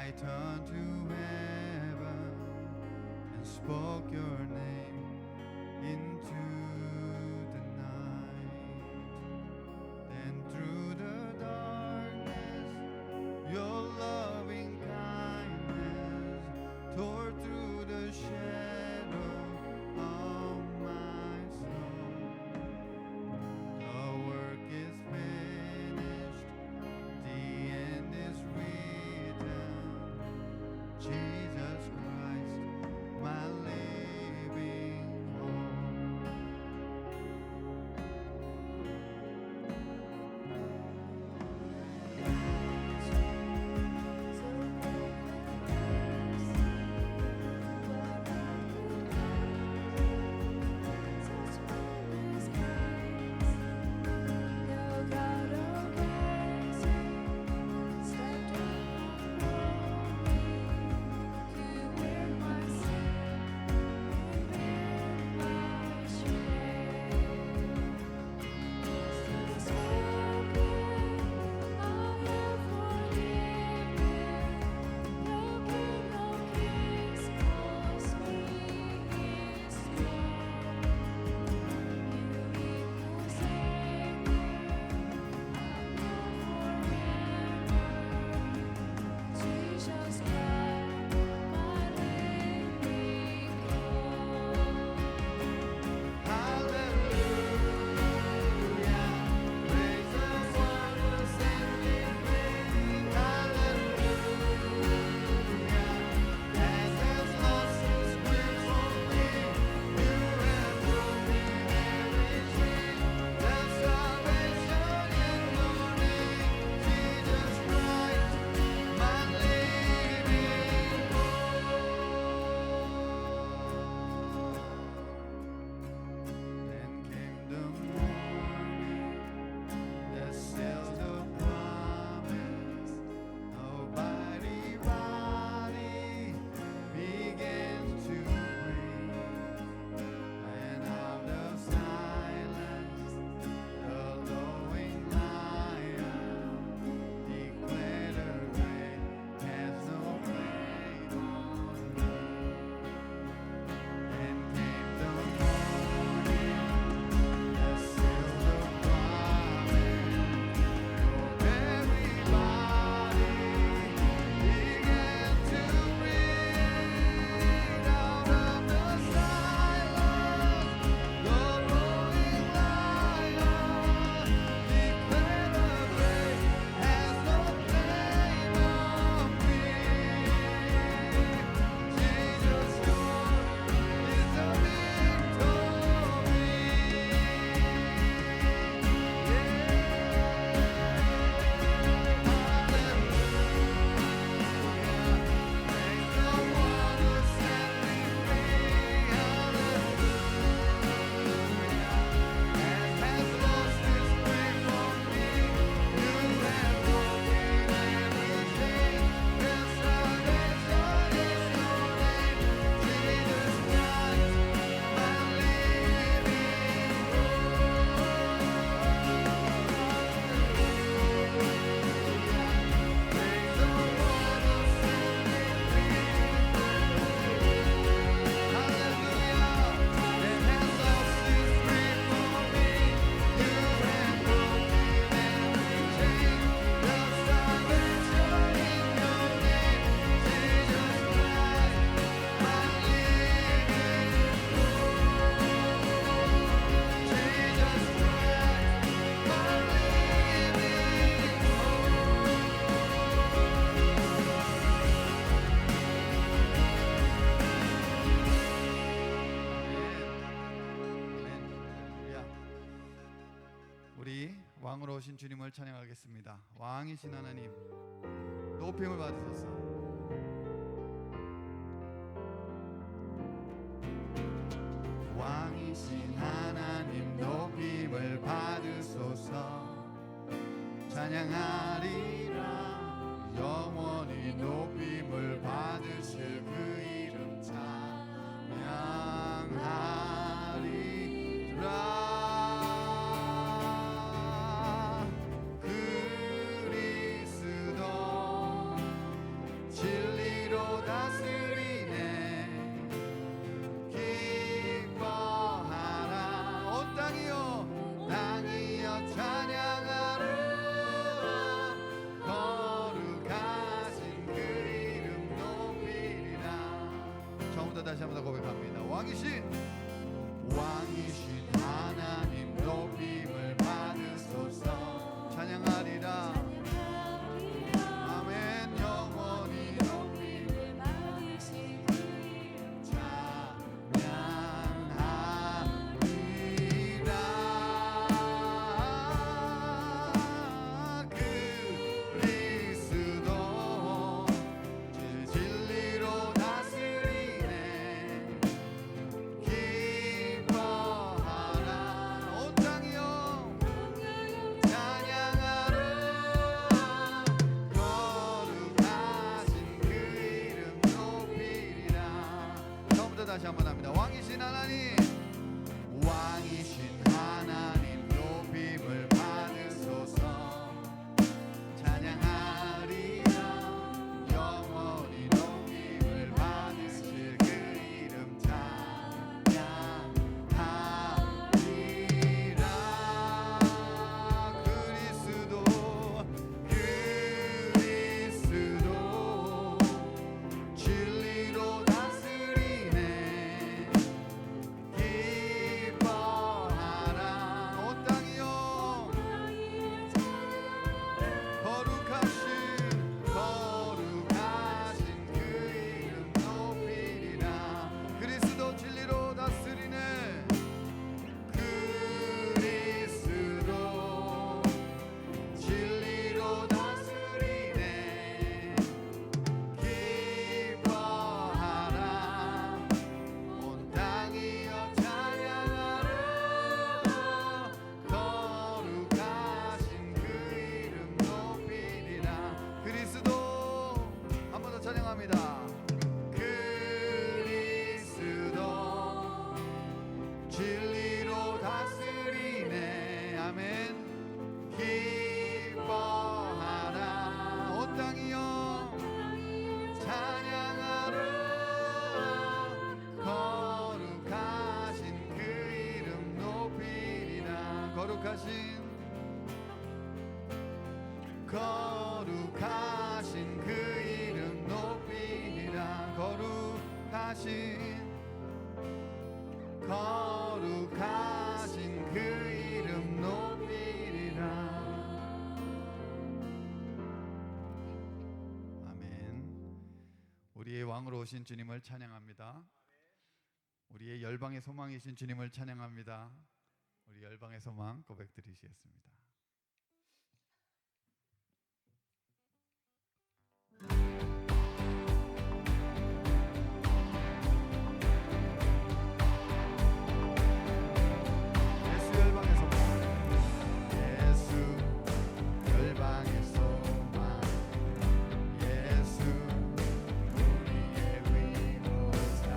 I turned to heaven and spoke your name into the night. Then through the darkness, your loving kindness tore through the shadow of my soul. The work is finished, the end is written. Jesus Christ, my living hope. 우리 왕으로 오신 주님을 찬양하겠습니다. 왕이신 하나님, 높임을 받으소서. 왕이신 하나님, 높임을 받으소서. 찬양하리라, 영원히 높임을 받으실 그 이름 찬양하리라. 그리스도 질 한번 합니다. 왕이신 하나님, 왕이신 하나님 높임을 받으소서. 찬양하리라 영원히 높임을 받으실 그 이름 찬양하리라. 그리스도 진리로 다스리네. 기뻐하라 온 땅이여. 거룩하신 그 이름 높이리라. 그리스도 진리로 다스리네. 그리스도 진리로 다스리네. 기뻐하라 온 땅이여 찬양하라. 거룩하신 그 이름 높이리라. 그리스도 한 번 더 찬양합니다. 그리스도 진리로 다스리네. 아멘. 기뻐하라 온 땅이여 찬양하라. 거룩하신 그 이름 높이리라. 거룩하신 그 이름 높이리라. 거룩하신 그 이름 높이리라. 아멘. 우리의 왕으로 오신 주님을 찬양합니다. 우리의 열방의 소망이신 주님을 찬양합니다. 우리 열방의 소망 고백 드리시겠습니다. 예수 열방의 소망, 예수 열방의 소망, 예수 우리의 위로자.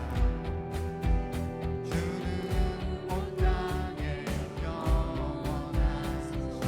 주는 온 땅에 영원하시오.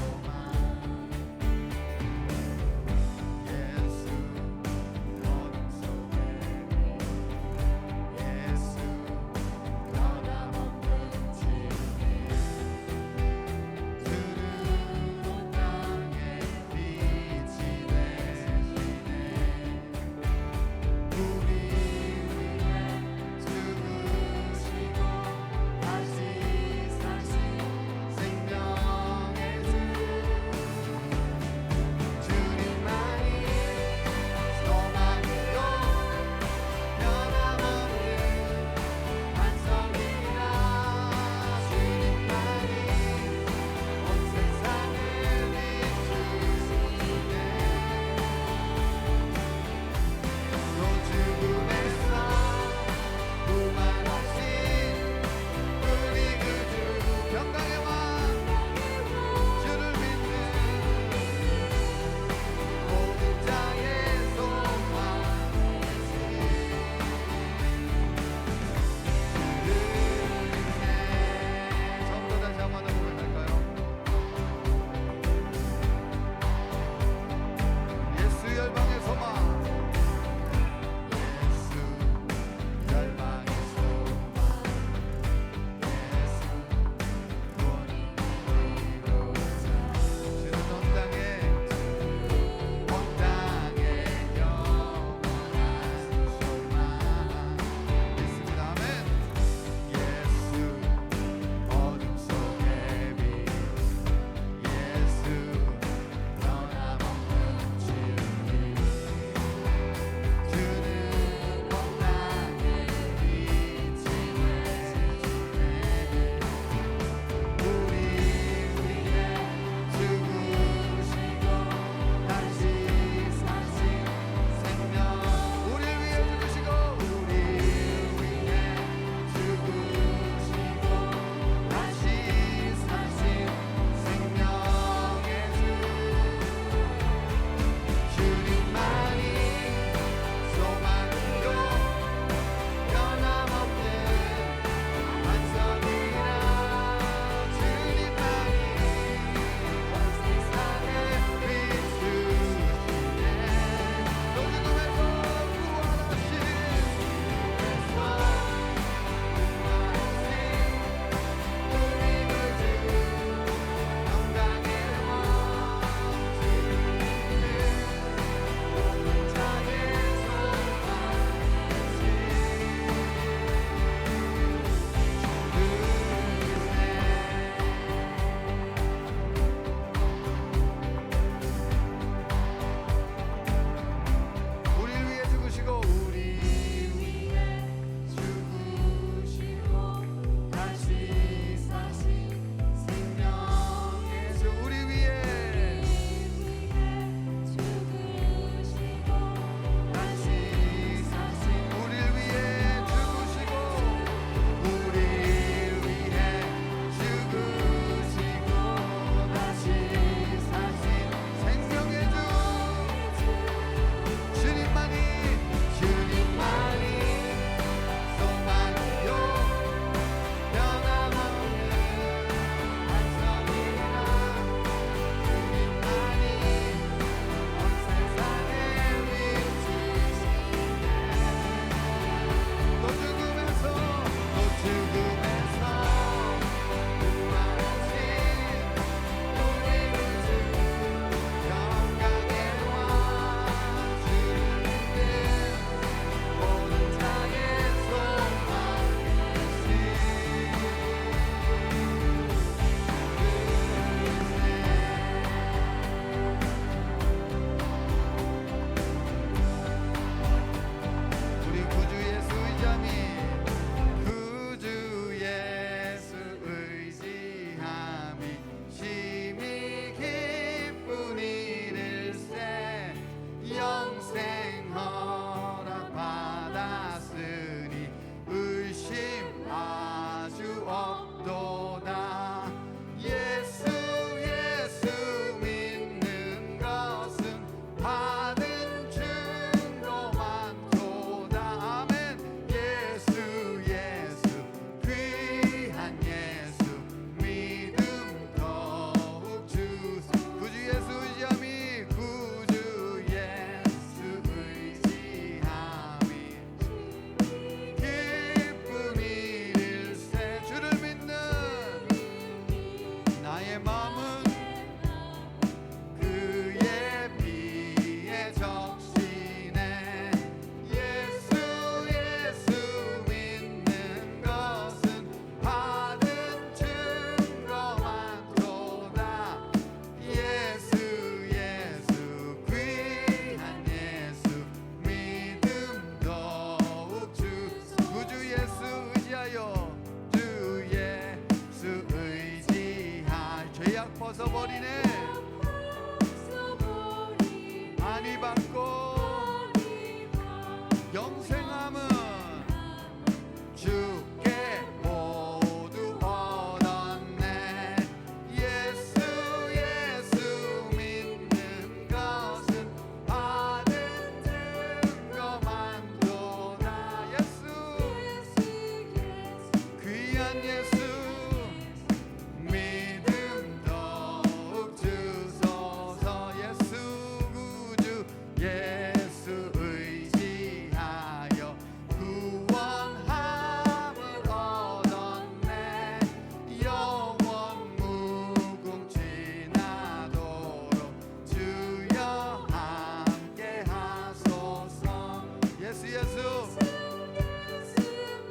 예수 예수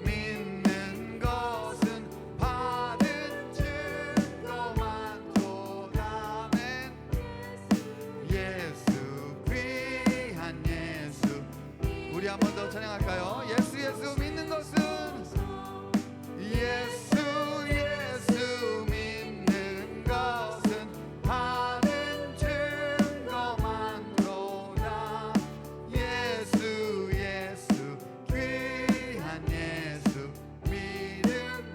믿는 것은 받은 증거만 도다멘 예수 귀한 예수. 우리 한 번 더 찬양할까요? 예수 예수 믿는 것은 예수 예수 믿는 것은 받은 증거만 도다 예수 예수 귀한 예수 믿음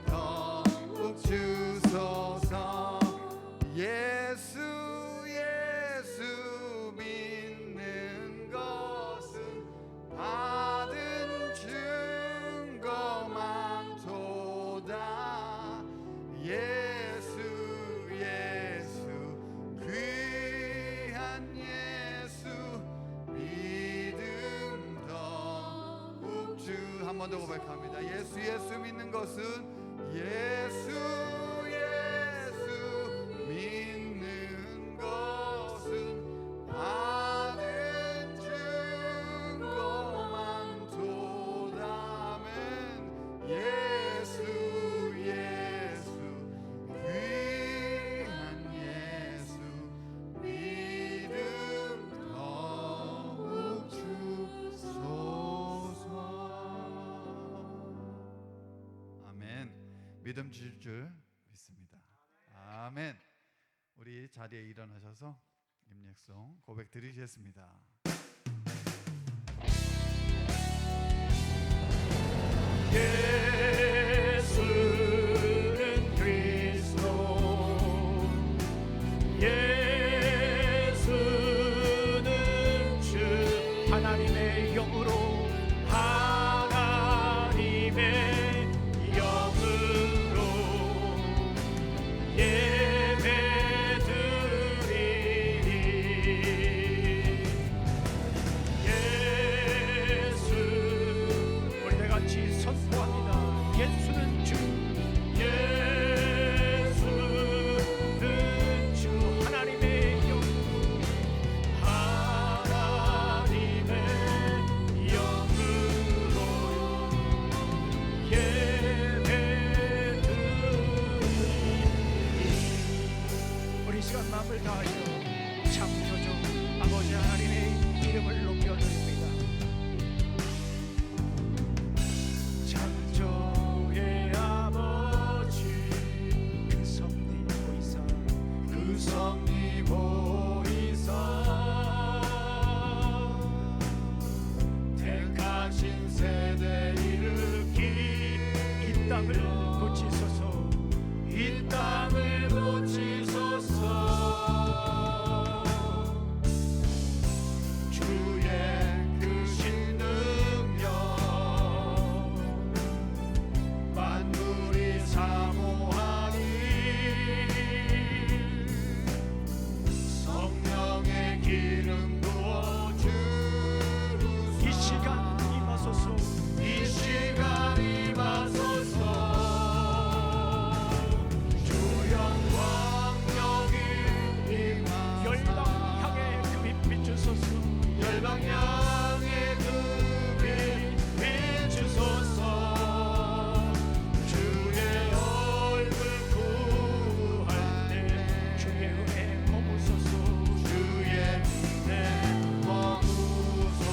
더욱 주소서. 예수 예수 믿는 것은 받은 증거만 도다 예수 예수 귀한 예수 믿음 더욱 주. 한 번 더 고백합니다. 예수 예수 믿는 것은 예수 예수 믿는 것은 받은 증거만 도다멘 예수 예수 귀한 예수 믿음 더욱 주소서. 아멘. 믿음 주실 줄 믿습니다. 아멘. 우리 자리에 일어나셔서 임력송 고백 드리겠습니다. 예수는 그리스도 예수는 주 하나님의 영으로 하나님의 영으로 예배드리리. 예수 우리 다 같이 선포합니다. 예수는 주 예수는 주 하나님의 영 하나님의 영으로 예배드리니. 우리 시간 마음을 다하여 창조주 아버지 하나님의 이름을 높여드립니다. 창조의 아버지 그 섭리 보이사 그 섭리 보이사 택하신 세대 일으키 이 땅을 고치소서 이 땅을 고치소서. 주의 크신 능력 만물이 사모하니 성령의 기름 부어 주소서. 이 시간 임하소서 이 시간 임하소서. 주 영광 여기 임하소서. 열방 향해 그 빛 비추소서. 열방 향해 그 빛 비추소서. 주의 얼굴 구할 때 주의 은혜 머무소서. 주의 은혜 머무소서.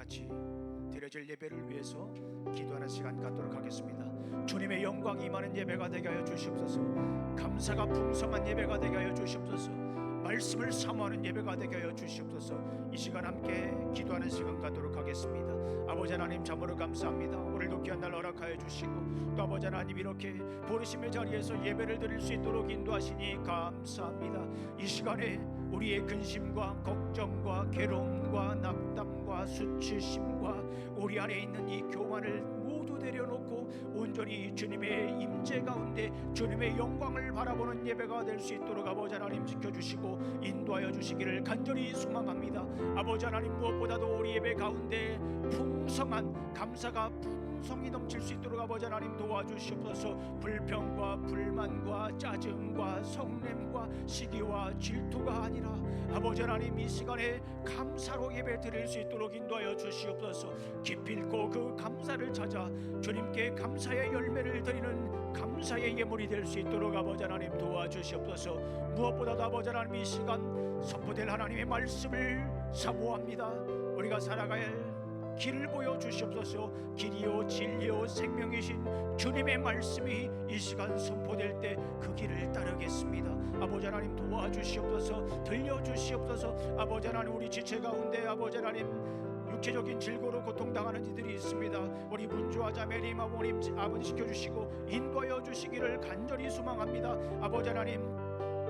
같이 드려질 예배를 위해서 기도하는 시간 갖도록 하겠습니다. 주님의 영광이 임하는 예배가 되게 하여 주시옵소서. 감사가 풍성한 예배가 되게 하여 주시옵소서. 말씀을 사모하는 예배가 되게 하여 주시옵소서. 이 시간 함께 기도하는 시간 갖도록 하겠습니다. 아버지 하나님, 참으로 감사합니다. 오늘도 귀한 날 허락하여 주시고 또 아버지 하나님 이렇게 부르심의 자리에서 예배를 드릴 수 있도록 인도하시니 감사합니다. 이 시간에 우리의 근심과 걱정과 괴로움과 낙담과 수치심과 우리 안에 있는 이 교만을 모두 내려놓고 온전히 주님의 임재 가운데 주님의 영광을 바라보는 예배가 될 수 있도록 아버지 하나님 지켜주시고 인도하여 주시기를 간절히 소망합니다. 아버지 하나님, 무엇보다도 우리 예배 가운데 풍성한 감사가 풍성히 넘칠 수 있도록 아버지 하나님 도와주시옵소서. 불평과 불만과 짜증과 성냄과 시기와 질투가 아니라 아버지 하나님 이 시간에 감사로 예배 드릴 수 있도록 인도하여 주시옵소서. 기필코 그 감사를 찾아 주님께 감사의 열매를 드리는 감사의 예물이 될 수 있도록 아버지 하나님 도와주시옵소서. 무엇보다도 아버지 하나님 이 시간 선포될 하나님의 말씀을 사모합니다. 우리가 살아갈 길을 보여주시옵소서. 길이요 진리요 생명이신 주님의 말씀이 이 시간 선포될 때 그 길을 따르겠습니다. 아버지 하나님 도와주시옵소서. 들려주시옵소서. 아버지 하나님, 우리 지체 가운데 아버지 하나님 육체적인 질고로 고통당하는 이들이 있습니다. 우리 문주와 자매님 아버님 아버지 지켜주시고 인도하여 주시기를 간절히 소망합니다. 아버지 하나님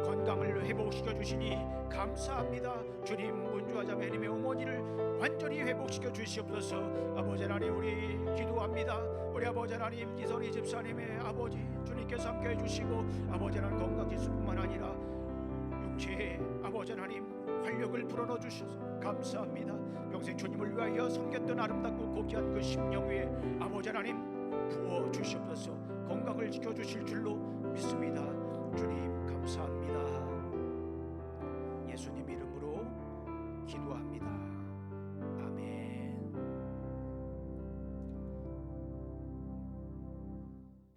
건강을 회복시켜 주시니 감사합니다. 주님, 문주와 자매님의 어머니를 완전히 회복시켜 주시옵소서. 아버지 하나님, 우리 기도합니다. 우리 아버지 하나님 이선희 집사님의 아버지 주님께서 함께 해주시고 아버지 하나님 건강 지수뿐만 아니라 육체에 아버지 하나님 활력을 불어넣어 주셔서 감사합니다. 평생 주님을 위하여 섬겼던 아름답고 고귀한 그 심령 위에 아버지 하나님 부어 주시옵소서. 건강을 지켜주실 줄로 믿습니다. 주님 감사합니다. 예수님 이름으로 기도합니다. 아멘.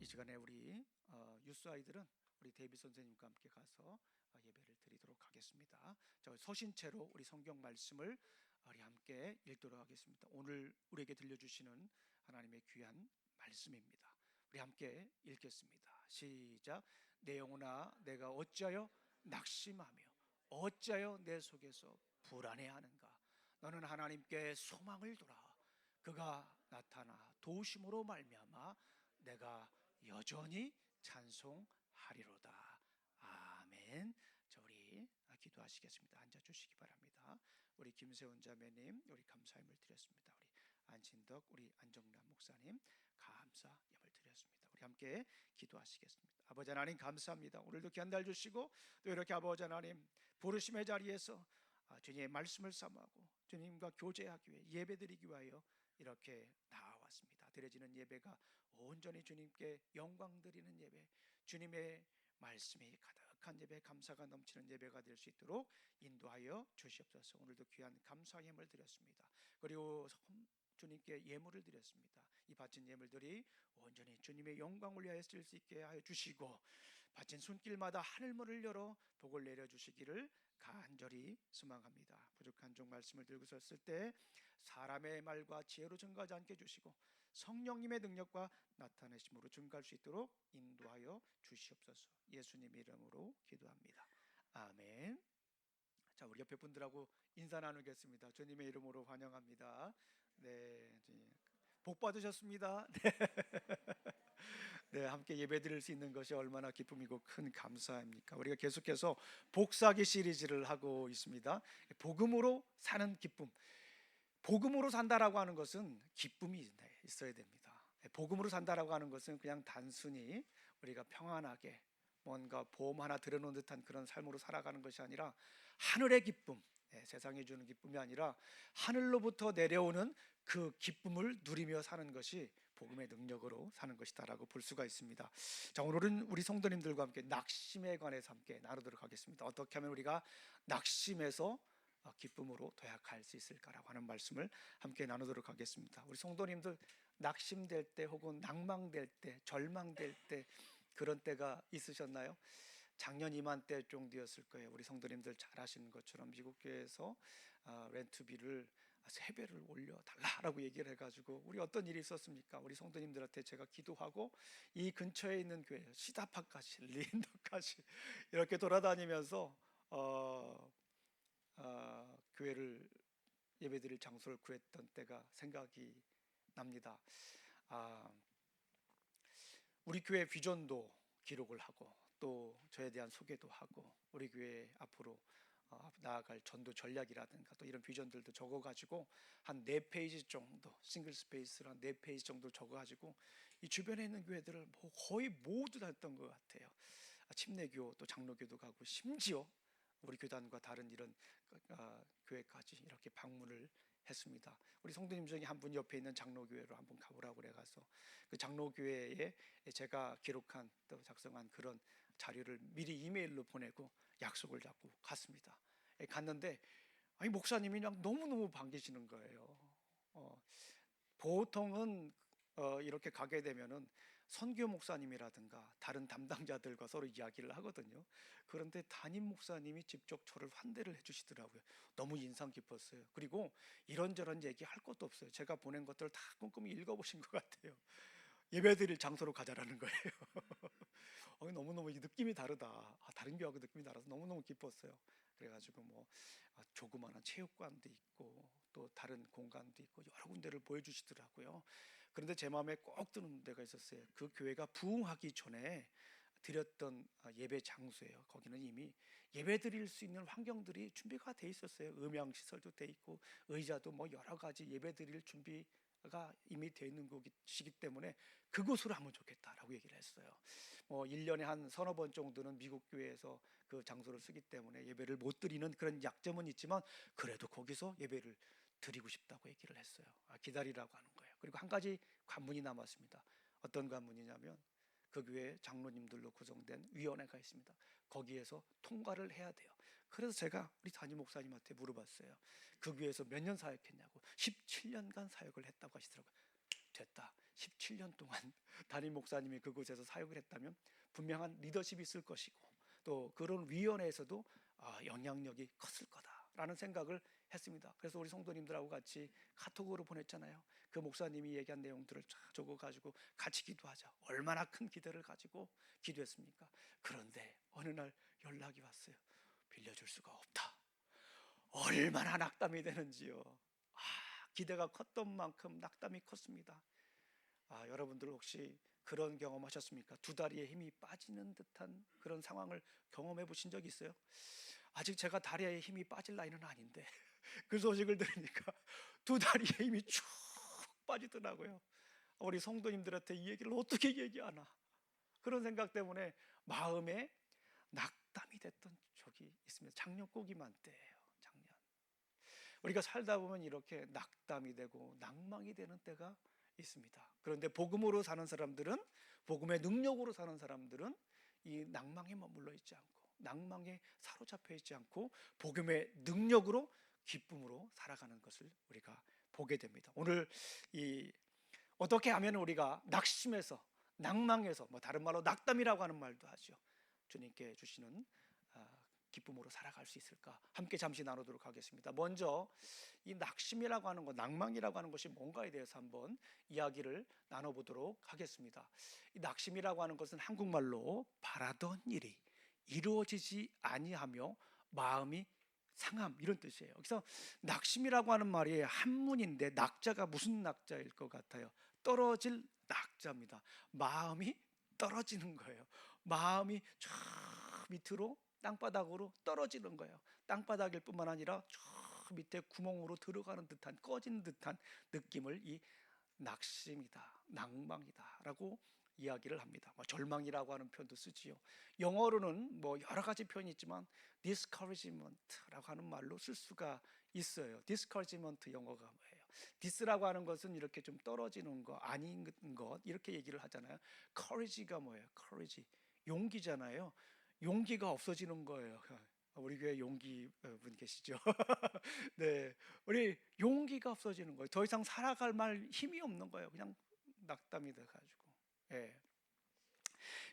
이 시간에 우리 유스 아이들은 우리 데이비 선생님과 함께 가서 예배를 드리도록 하겠습니다. 저 서신체로 우리 성경 말씀을 우리 함께 읽도록 하겠습니다. 오늘 우리에게 들려주시는 하나님의 귀한 말씀입니다. 우리 함께 읽겠습니다. 시작. 내 영혼아, 내가 어찌하여 낙심하며 어찌하여 내 속에서 불안해하는가? 너는 하나님께 소망을 두라. 그가 나타나 도우심으로 말미암아 내가 여전히 찬송하리로다. 아멘. 자, 우리 기도하시겠습니다. 앉아주시기 바랍니다. 우리 김세훈 자매님, 우리 감사함을 드렸습니다. 우리 안진덕, 우리 안정남 목사님 감사 예물 드렸습니다. 우리 함께 기도하시겠습니다. 아버지 하나님 감사합니다. 오늘도 귀한 날 주시고 또 이렇게 아버지 하나님 부르심의 자리에서 주님의 말씀을 사모하고 주님과 교제하기 위해 예배드리기 위하여 이렇게 나와왔습니다. 드려지는 예배가 온전히 주님께 영광 드리는 예배, 주님의 말씀이 가득한 예배, 감사가 넘치는 예배가 될 수 있도록 인도하여 주시옵소서. 오늘도 귀한 감사의 예물 드렸습니다. 그리고 주님께 예물을 드렸습니다. 이 바친 예물들이 온전히 주님의 영광을 위하여 쓸 수 있게 하여 주시고 바친 손길마다 하늘문을 열어 복을 내려주시기를 간절히 소망합니다. 부족한 종 말씀을 들고 섰을 때 사람의 말과 지혜로 증가하지 않게 해주시고 성령님의 능력과 나타내심으로 증가할 수 있도록 인도하여 주시옵소서. 예수님 이름으로 기도합니다. 아멘. 자, 우리 옆에 분들하고 인사 나누겠습니다. 주님의 이름으로 환영합니다. 네, 복 받으셨습니다. 네. 네, 함께 예배드릴 수 있는 것이 얼마나 기쁨이고 큰 감사입니까? 우리가 계속해서 복사기 시리즈를 하고 있습니다. 복음으로 사는 기쁨. 복음으로 산다라고 하는 것은 기쁨이 있어야 됩니다. 복음으로 산다라고 하는 것은 그냥 단순히 우리가 평안하게 뭔가 보험 하나 들여놓은 듯한 그런 삶으로 살아가는 것이 아니라 하늘의 기쁨, 세상이 주는 기쁨이 아니라 하늘로부터 내려오는 그 기쁨을 누리며 사는 것이 복음의 능력으로 사는 것이다라고 볼 수가 있습니다. 자, 오늘은 우리 성도님들과 함께 낙심에 관해서 함께 나누도록 하겠습니다. 어떻게 하면 우리가 낙심에서 기쁨으로 도약할 수 있을까라고 하는 말씀을 함께 나누도록 하겠습니다. 우리 성도님들 낙심될 때 혹은 낭망될 때, 절망될 때 그런 때가 있으셨나요? 작년 이맘때 정도였을 거예요. 우리 성도님들 잘 아시는 것처럼 미국 교회에서 렌트비를 세배를 올려달라라고 얘기를 해가지고, 우리 어떤 일이 있었습니까? 우리 성도님들한테 제가 기도하고 이 근처에 있는 교회 시다파까지 린더까지 이렇게 돌아다니면서 교회를 예배드릴 장소를 구했던 때가 생각이 납니다. 우리 교회 비전도 기록을 하고 또 저에 대한 소개도 하고 우리 교회 앞으로 나아갈 전도 전략이라든가 또 이런 비전들도 적어가지고 한 4페이지 정도, 싱글 스페이스로 한 4페이지 정도 적어가지고 이 주변에 있는 교회들을 거의 모두 다 했던 것 같아요. 침례교 또 장로교도 가고 심지어 우리 교단과 다른 이런 교회까지 이렇게 방문을 했습니다. 우리 성도님 중에 한 분 옆에 있는 장로교회로 한번 가보라고 그래가서 그 장로교회에 제가 기록한 또 작성한 그런 자료를 미리 이메일로 보내고 약속을 잡고 갔습니다. 갔는데 아니 목사님이 그냥 너무너무 반기시는 거예요. 보통은 이렇게 가게 되면은 선교 목사님이라든가 다른 담당자들과 서로 이야기를 하거든요. 그런데 담임 목사님이 직접 저를 환대를 해주시더라고요. 너무 인상 깊었어요. 그리고 이런저런 얘기할 것도 없어요. 제가 보낸 것들을 다 꼼꼼히 읽어보신 것 같아요. 예배드릴 장소로 가자라는 거예요. 너무너무 느낌이 다르다. 다른 교회하고 느낌이 달라서 너무너무 기뻤어요. 그래가지고 뭐 조그마한 체육관도 있고 또 다른 공간도 있고 여러 군데를 보여주시더라고요. 그런데 제 마음에 꼭 드는 데가 있었어요. 그 교회가 부흥하기 전에 드렸던 예배 장소예요. 거기는 이미 예배 드릴 수 있는 환경들이 준비가 돼 있었어요. 음향 시설도 돼 있고 의자도 뭐 여러 가지 예배 드릴 준비가 이미 되어 있는 곳이기 때문에 그곳으로 하면 좋겠다라고 얘기를 했어요. 1년에 한 서너 번 정도는 미국 교회에서 그 장소를 쓰기 때문에 예배를 못 드리는 그런 약점은 있지만 그래도 거기서 예배를 드리고 싶다고 얘기를 했어요. 기다리라고 하는 거예요. 그리고 한 가지 관문이 남았습니다. 어떤 관문이냐면 그 교회 장로님들로 구성된 위원회가 있습니다. 거기에서 통과를 해야 돼요. 그래서 제가 우리 담임 목사님한테 물어봤어요. 그 교회에서 몇 년 사역했냐고. 17년간 사역을 했다고 하시더라고요. 됐다. 17년 동안 담임 목사님이 그곳에서 사역을 했다면 분명한 리더십이 있을 것이고 또 그런 위원회에서도 영향력이 컸을 거다라는 생각을 했습니다. 그래서 우리 성도님들하고 같이 카톡으로 보냈잖아요. 그 목사님이 얘기한 내용들을 쫙 적어가지고 같이 기도하자. 얼마나 큰 기대를 가지고 기도했습니까? 그런데 어느 날 연락이 왔어요. 빌려줄 수가 없다. 얼마나 낙담이 되는지요. 기대가 컸던 만큼 낙담이 컸습니다. 여러분들 혹시 그런 경험하셨습니까? 두 다리에 힘이 빠지는 듯한 그런 상황을 경험해 보신 적 있어요? 아직 제가 다리에 힘이 빠질 나이는 아닌데 그 소식을 들으니까 두 다리에 힘이 쭉 빠지더라고요. 우리 성도님들한테 이 얘기를 어떻게 얘기하나 그런 생각 때문에 마음에 낙담이 됐던 적이 있습니다. 작년 꼭이만 때예요. 작년. 우리가 살다 보면 이렇게 낙담이 되고 낭망이 되는 때가 있습니다. 그런데 복음으로 사는 사람들은, 복음의 능력으로 사는 사람들은 이 낭망에 머물러 있지 않고 낭망에 사로잡혀 있지 않고 복음의 능력으로 기쁨으로 살아가는 것을 우리가 보게 됩니다. 오늘 어떻게 하면 우리가 낙심해서 낭망해서 다른 말로 낙담이라고 하는 말도 하죠. 주님께 주시는 기쁨으로 살아갈 수 있을까? 함께 잠시 나누도록 하겠습니다. 먼저 이 낙심이라고 하는 것, 낭망이라고 하는 것이 뭔가에 대해서 한번 이야기를 나눠보도록 하겠습니다. 이 낙심이라고 하는 것은 한국말로 바라던 일이 이루어지지 아니하며 마음이 상함 이런 뜻이에요. 그래서 낙심이라고 하는 말이 한문인데 낙자가 무슨 낙자일 것 같아요? 떨어질 낙자입니다. 마음이 떨어지는 거예요. 마음이 저 밑으로 땅바닥으로 떨어지는 거예요. 땅바닥일 뿐만 아니라 저 밑에 구멍으로 들어가는 듯한 꺼지는 듯한 느낌을 이 낙심이다, 낭망이다 라고 이야기를 합니다. 절망이라고 하는 표현도 쓰지요. 영어로는 여러 가지 표현이 있지만 discouragement라고 하는 말로 쓸 수가 있어요. discouragement 영어가 뭐예요? dis라고 하는 것은 이렇게 좀 떨어지는 거, 아닌 것 이렇게 얘기를 하잖아요. courage가 뭐예요? courage 용기잖아요. 용기가 없어지는 거예요. 우리 교회 용기 분 계시죠? 네, 우리 용기가 없어지는 거예요. 더 이상 살아갈 말 힘이 없는 거예요. 그냥 낙담이 돼가지고. 예.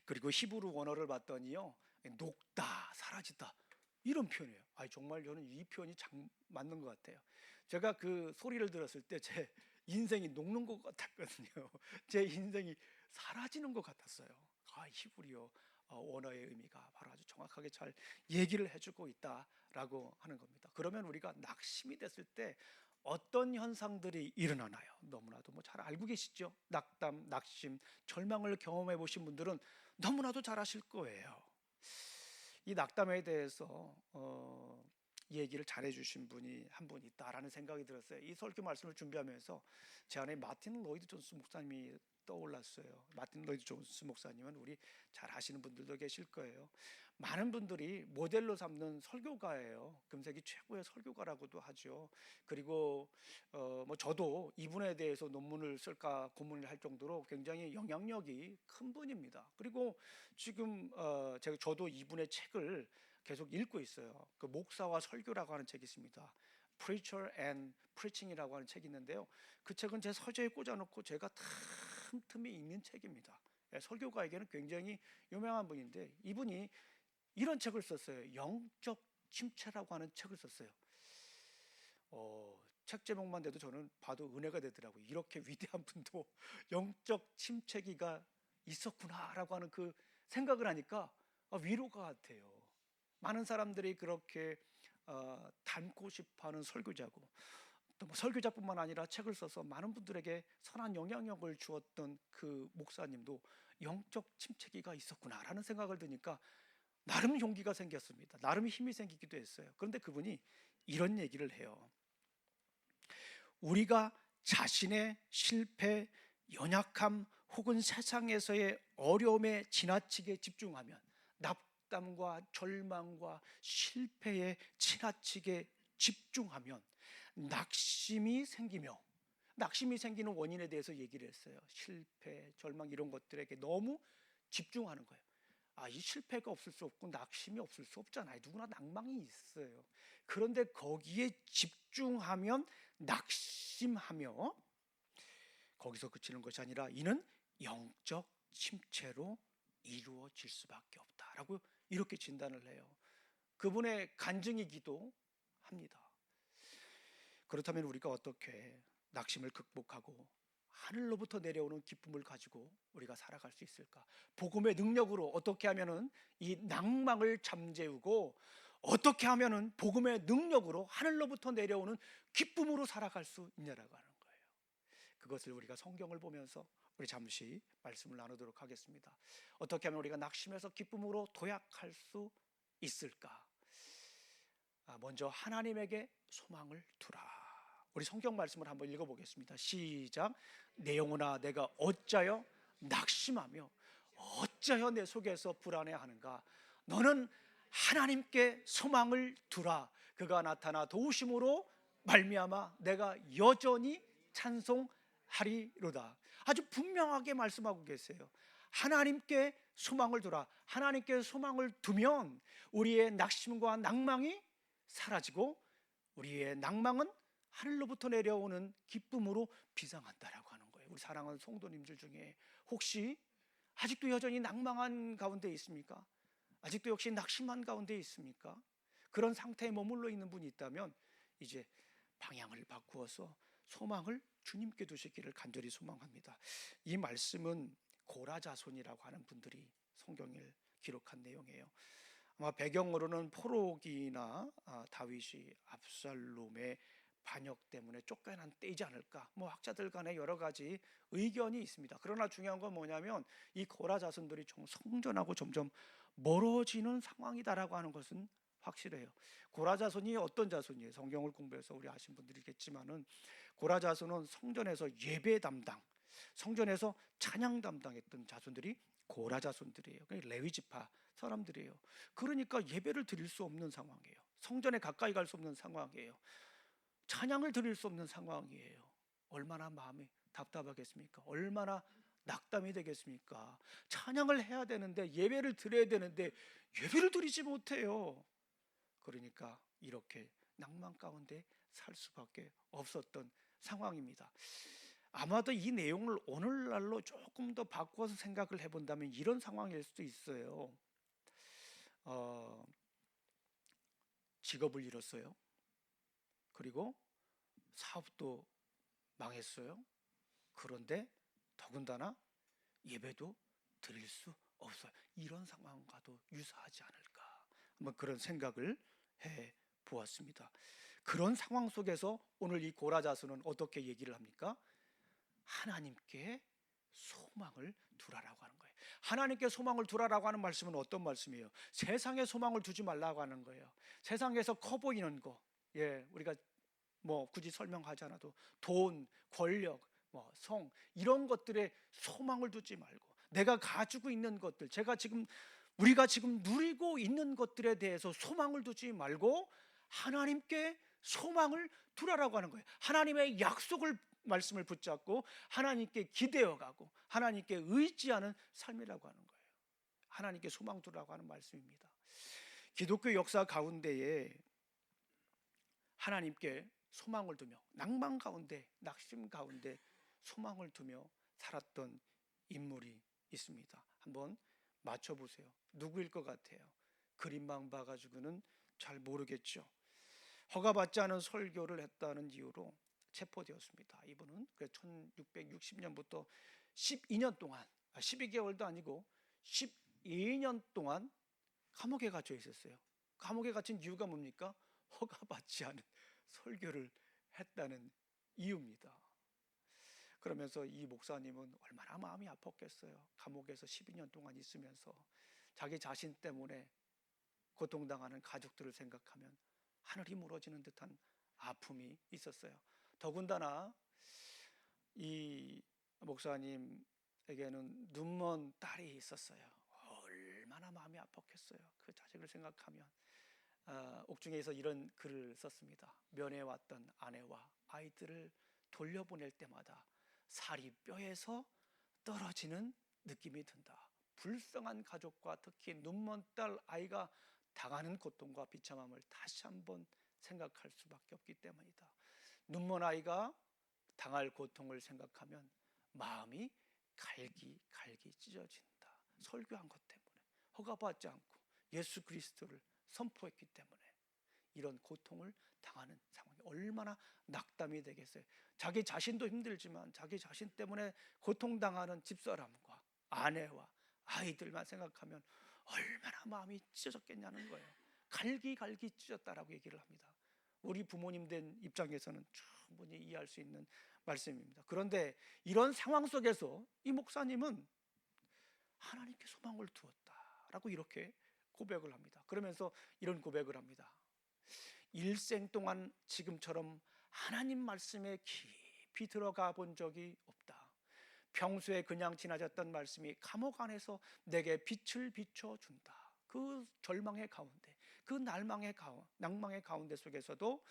그리고 히브리 원어를 봤더니요, 녹다, 사라지다 이런 표현이에요. 정말 저는 이 표현이 맞는 것 같아요. 제가 그 소리를 들었을 때 제 인생이 녹는 것 같았거든요. 제 인생이 사라지는 것 같았어요. 히브리어 원어의 의미가 바로 아주 정확하게 잘 얘기를 해주고 있다라고 하는 겁니다. 그러면 우리가 낙심이 됐을 때 어떤 현상들이 일어나나요? 너무나도 뭐 잘 알고 계시죠? 낙담, 낙심, 절망을 경험해 보신 분들은 너무나도 잘 아실 거예요. 이 낙담에 대해서 얘기를 잘해 주신 분이 한 분 있다라는 생각이 들었어요. 이 설교 말씀을 준비하면서 제 안에 마틴 로이드 존스 목사님이 떠올랐어요. 마틴 로이드 존스 목사님은 우리 잘 아시는 분들도 계실 거예요. 많은 분들이 모델로 삼는 설교가예요. 금세기 최고의 설교가라고도 하죠. 그리고 뭐 저도 이분에 대해서 논문을 쓸까 고민을 할 정도로 굉장히 영향력이 큰 분입니다. 그리고 지금 저도 이분의 책을 계속 읽고 있어요. 그 목사와 설교라고 하는 책이 있습니다. Preacher and Preaching이라고 하는 책이 있는데요. 그 책은 제 서재에 꽂아놓고 제가 틈틈이 읽는 책입니다. 설교가에게는 굉장히 유명한 분인데 이분이 이런 책을 썼어요. 영적 침체라고 하는 책을 썼어요. 책 제목만 돼도 저는 봐도 은혜가 되더라고요. 이렇게 위대한 분도 영적 침체기가 있었구나라고 하는 그 생각을 하니까 위로가 돼요. 많은 사람들이 그렇게 닮고 싶어하는 설교자고 또 뭐 설교자뿐만 아니라 책을 써서 많은 분들에게 선한 영향력을 주었던 그 목사님도 영적 침체기가 있었구나라는 생각을 드니까 나름 용기가 생겼습니다. 나름 힘이 생기기도 했어요. 그런데 그분이 이런 얘기를 해요. 우리가 자신의 실패, 연약함 혹은 세상에서의 어려움에 지나치게 집중하면 낙담과 절망과 실패에 지나치게 집중하면 낙심이 생기며 낙심이 생기는 원인에 대해서 얘기를 했어요. 실패, 절망 이런 것들에게 너무 집중하는 거예요. 이 실패가 없을 수 없고 낙심이 없을 수 없잖아요. 누구나 낭망이 있어요. 그런데 거기에 집중하면 낙심하며 거기서 그치는 것이 아니라 이는 영적 침체로 이루어질 수밖에 없다라고 이렇게 진단을 해요. 그분의 간증이기도 합니다. 그렇다면 우리가 어떻게 낙심을 극복하고 하늘로부터 내려오는 기쁨을 가지고 우리가 살아갈 수 있을까? 복음의 능력으로 어떻게 하면은 이 낭망을 잠재우고 어떻게 하면은 복음의 능력으로 하늘로부터 내려오는 기쁨으로 살아갈 수 있냐라고 하는 거예요. 그것을 우리가 성경을 보면서 우리 잠시 말씀을 나누도록 하겠습니다. 어떻게 하면 우리가 낙심에서 기쁨으로 도약할 수 있을까? 먼저 하나님에게 소망을 두라. 우리 성경 말씀을 한번 읽어보겠습니다. 시작. 내 영혼아 내가 어찌하여 낙심하며 어찌하여 내 속에서 불안해하는가? 너는 하나님께 소망을 두라. 그가 나타나 도우심으로 말미암아 내가 여전히 찬송하리로다. 아주 분명하게 말씀하고 계세요. 하나님께 소망을 두라. 하나님께 소망을 두면 우리의 낙심과 낭망이 사라지고 우리의 낭망은 하늘로부터 내려오는 기쁨으로 비상한다라고 하는 거예요. 우리 사랑하는 성도님들 중에 혹시 아직도 여전히 낭망한 가운데 있습니까? 아직도 역시 낙심한 가운데 있습니까? 그런 상태에 머물러 있는 분이 있다면 이제 방향을 바꾸어서 소망을 주님께 두시기를 간절히 소망합니다. 이 말씀은 고라자손이라고 하는 분들이 성경을 기록한 내용이에요. 아마 배경으로는 포로기나 다윗이 압살롬의 반역 때문에 쫓겨난 때이지 않을까. 뭐 학자들 간에 여러 가지 의견이 있습니다. 그러나 중요한 건 뭐냐면 이 고라 자손들이 성전하고 점점 멀어지는 상황이다라고 하는 것은 확실해요. 고라 자손이 어떤 자손이에요? 성경을 공부해서 우리 아신 분들이겠지만은 고라 자손은 성전에서 예배 담당, 성전에서 찬양 담당했던 자손들이 고라 자손들이에요. 레위 지파 사람들이에요. 그러니까 예배를 드릴 수 없는 상황이에요. 성전에 가까이 갈 수 없는 상황이에요. 찬양을 드릴 수 없는 상황이에요. 얼마나 마음이 답답하겠습니까? 얼마나 낙담이 되겠습니까? 찬양을 해야 되는데 예배를 드려야 되는데 예배를 드리지 못해요. 그러니까 이렇게 낭만 가운데 살 수밖에 없었던 상황입니다. 아마도 이 내용을 오늘날로 조금 더 바꿔서 생각을 해본다면 이런 상황일 수도 있어요. 직업을 잃었어요. 그리고 사업도 망했어요. 그런데 더군다나 예배도 드릴 수 없어요. 이런 상황과도 유사하지 않을까, 한번 그런 생각을 해 보았습니다. 그런 상황 속에서 오늘 이 고라자스는 어떻게 얘기를 합니까? 하나님께 소망을 두라라고 하는 거예요. 하나님께 소망을 두라라고 하는 말씀은 어떤 말씀이에요? 세상에 소망을 두지 말라고 하는 거예요. 세상에서 커 보이는 거, 우리가 뭐 굳이 설명하지 않아도 돈, 권력, 성, 이런 것들에 소망을 두지 말고, 내가 가지고 있는 것들, 우리가 지금 누리고 있는 것들에 대해서 소망을 두지 말고 하나님께 소망을 두라라고 하는 거예요. 하나님의 약속을, 말씀을 붙잡고 하나님께 기대어가고 하나님께 의지하는 삶이라고 하는 거예요. 하나님께 소망 두라고 하는 말씀입니다. 기독교 역사 가운데에 하나님께 소망을 두며 낭만 가운데, 낙심 가운데 소망을 두며 살았던 인물이 있습니다. 한번 맞춰보세요. 누구일 것 같아요? 그림만 봐가지고는 잘 모르겠죠. 허가받지 않은 설교를 했다는 이유로 체포되었습니다. 이분은 1660년부터 12년 동안, 12개월도 아니고 12년 동안 감옥에 갇혀 있었어요. 감옥에 갇힌 이유가 뭡니까? 허가받지 않은 설교를 했다는 이유입니다. 그러면서 이 목사님은 얼마나 마음이 아팠겠어요. 감옥에서 12년 동안 있으면서 자기 자신 때문에 고통당하는 가족들을 생각하면 하늘이 무너지는 듯한 아픔이 있었어요. 더군다나 이 목사님에게는 눈먼 딸이 있었어요. 얼마나 마음이 아팠겠어요. 그 자식을 생각하면. 옥중에서 이런 글을 썼습니다. 면회왔던 아내와 아이들을 돌려보낼 때마다 살이 뼈에서 떨어지는 느낌이 든다. 불쌍한 가족과 특히 눈먼 딸 아이가 당하는 고통과 비참함을 다시 한번 생각할 수밖에 없기 때문이다. 눈먼 아이가 당할 고통을 생각하면 마음이 갈기 찢어진다. 설교한 것 때문에, 허가받지 않고 예수 그리스도를 선포했기 때문에 이런 고통을 당하는 상황이 얼마나 낙담이 되겠어요. 자기 자신도 힘들지만 자기 자신 때문에 고통당하는 집사람과 아내와 아이들만 생각하면 얼마나 마음이 찢어졌겠냐는 거예요. 갈기 찢었다라고 얘기를 합니다. 우리 부모님 된 입장에서는 충분히 이해할 수 있는 말씀입니다. 그런데 이런 상황 속에서 이 목사님은 하나님께 소망을 두었다라고 이렇게 고백을 합니다. 그러면서 이런 고백을 합니다. 일생 동안 지금처럼 하나님 말씀에 깊이 들어가 본 적이 없다. 평소에 그냥 지나쳤던 말씀이 감옥 안에서 내게 빛을 비춰준다. 그 절망의 가운데, 그 낭망의 가운데 속에서도